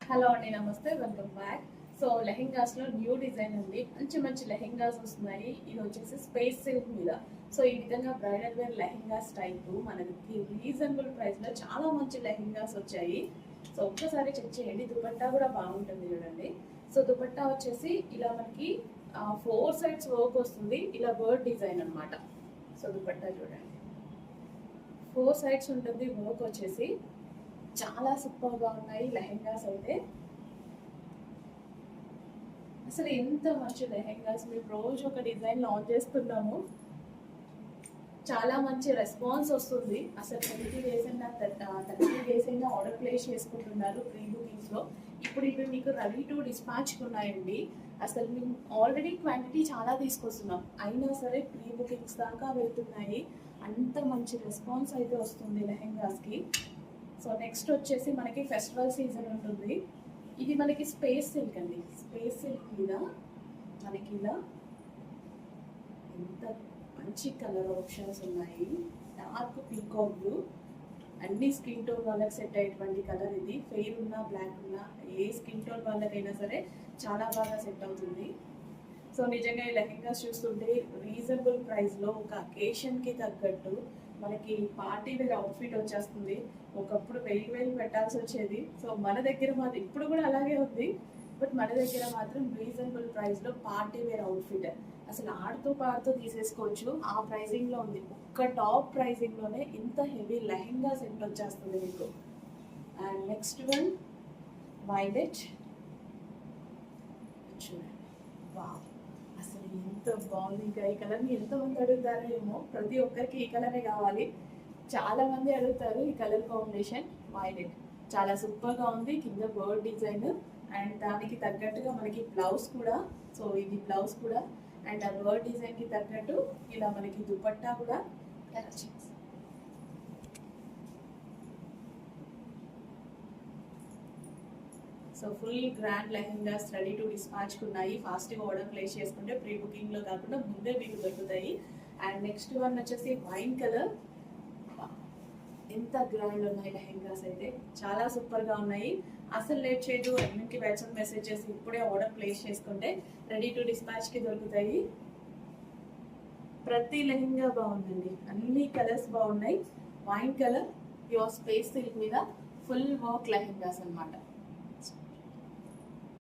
Hello అండి, నమస్తే, welcome back. So lehengas లో న్యూ డిజైన్ ఉంది. మంచి మంచి లెహెంగాస్ వస్తున్నాయి. ఇది వచ్చేసి స్పేస్ సిల్క్ మీద. సో ఈ విధంగా బ్రైడల్ వేర్ లెహెంగాస్ టైప్ మనకి రీజనబుల్ ప్రైస్ లో చాలా మంచి లెహెంగాస్ వచ్చాయి. సో ఒక్కసారి చెక్ చేయండి. దుపట్టా కూడా బాగుంటుంది చూడండి. సో దుపట్టా వచ్చేసి ఇలా మనకి 4 సైడ్స్ వర్క్ వస్తుంది. ఇలా బర్డ్ డిజైన్ అన్నమాట. సో దుపట్టా చూడండి, 4 సైడ్స్ ఉంటుంది వర్క్ వచ్చేసి. చాలా సూపర్ గా ఉన్నాయి లెహెంగాస్ అయితే. అసలు ఎంత మంచి లెహెంగాస్, మేము రోజు ఒక డిజైన్ లాంచ్ చేస్తున్నాము. చాలా మంచి రెస్పాన్స్ వస్తుంది. అసలు 30 అయినా ఆర్డర్ ప్లేస్ చేసుకుంటున్నారు ప్రీ బుకింగ్స్ లో. ఇప్పుడు ఇవి మీకు రెడీ టు డిస్పాచ్ ఉన్నాయండి. అసలు మేము ఆల్రెడీ క్వాంటిటీ చాలా తీసుకొస్తున్నాం, అయినా సరే ప్రీ బుకింగ్స్ దాకా వెళ్తున్నాయి. అంత మంచి రెస్పాన్స్ అయితే వస్తుంది లెహెంగాస్ కి. సో నెక్స్ట్ వచ్చేసి మనకి ఫెస్టివల్ సీజన్ ఉంటుంది. ఇది మనకి స్పేస్ సిల్క్ అండి. స్పేస్ సిల్క్ మీద మనకి ఇలా ఎంత మంచి కలర్ ఆప్షన్స్ ఉన్నాయి. డార్క్ పీకాక్ బ్లూ, అన్ని స్కిన్ టోన్ వాళ్ళకి సెట్ అయ్యేటువంటి కలర్ ఇది. ఫెయిర్ ఉన్నా బ్లాక్ ఉన్నా ఏ స్కిన్ టోన్ వాళ్ళకైనా సరే చాలా బాగా సెట్ అవుతుంది. సో నిజంగా ఈ లెహెంగాస్ చూస్తుంటే రీజనబుల్ ప్రైస్లో ఒక అకేషన్కి తగ్గట్టు మనకి పార్టీ వేర్ అవుట్ఫిట్ వచ్చేస్తుంది. ఒకప్పుడు 1000 పెట్టాల్సి వచ్చేది. సో మన దగ్గర మాత్రం ఇప్పుడు కూడా అలాగే ఉంది, బట్ మన దగ్గర మాత్రం రీజనబుల్ ప్రైస్లో పార్టీ వేర్ అవుట్ఫిట్ అసలు ఆడుతూ పాడుతూ తీసేసుకోవచ్చు. ఆ ప్రైజింగ్లో ఉంది. ఒక్క టాప్ ప్రైజింగ్లోనే ఇంత హెవీ లెహెంగా సెట్ వచ్చేస్తుంది మీకు. అండ్ నెక్స్ట్ వన్ వైలెట్ చూడండి. వావ్, అసలు ఎంత బాగుంది. ఇంకా ఈ కలర్ని ఎంతమంది అడుగుతారో ఏమో. ప్రతి ఒక్కరికి ఈ కలరే కావాలి. చాలా మంది అడుగుతారు ఈ కలర్ కాంబినేషన్. వైలెట్ చాలా సూపర్గా ఉంది. కింద బర్డ్ డిజైన్ అండ్ దానికి తగ్గట్టుగా మనకి బ్లౌజ్ కూడా. సో ఇది బ్లౌజ్ కూడా అండ్ ఆ బర్డ్ డిజైన్కి తగ్గట్టు ఇలా మనకి దుపట్టా కూడా. So full grand lehengas ready to dispatch ఉన్నాయి. ఫాస్ట్గా ఆర్డర్ ప్లేస్ చేసుకుంటే ప్రీ బుకింగ్లో కాకుండా ముందే మీకు దొరుకుతాయి. అండ్ నెక్స్ట్ వన్ వచ్చేసి వైన్ కలర్. ఎంత గ్రాండ్ ఉన్నాయి లెహెంగాస్ అయితే, చాలా సూపర్గా ఉన్నాయి. అసలు లేట్ చేయదు, అన్నింటికి వాట్సాప్ మెసేజ్ చేసి ఇప్పుడే ఆర్డర్ ప్లేస్ చేసుకుంటే రెడీ టు డిస్పాచ్కి దొరుకుతాయి. ప్రతి లెహెంగా బాగుందండి, అన్ని కలర్స్ బాగున్నాయి. Wine colour pure space silk మీద ఫుల్ వర్క్ లెహెంగాస్ అనమాట.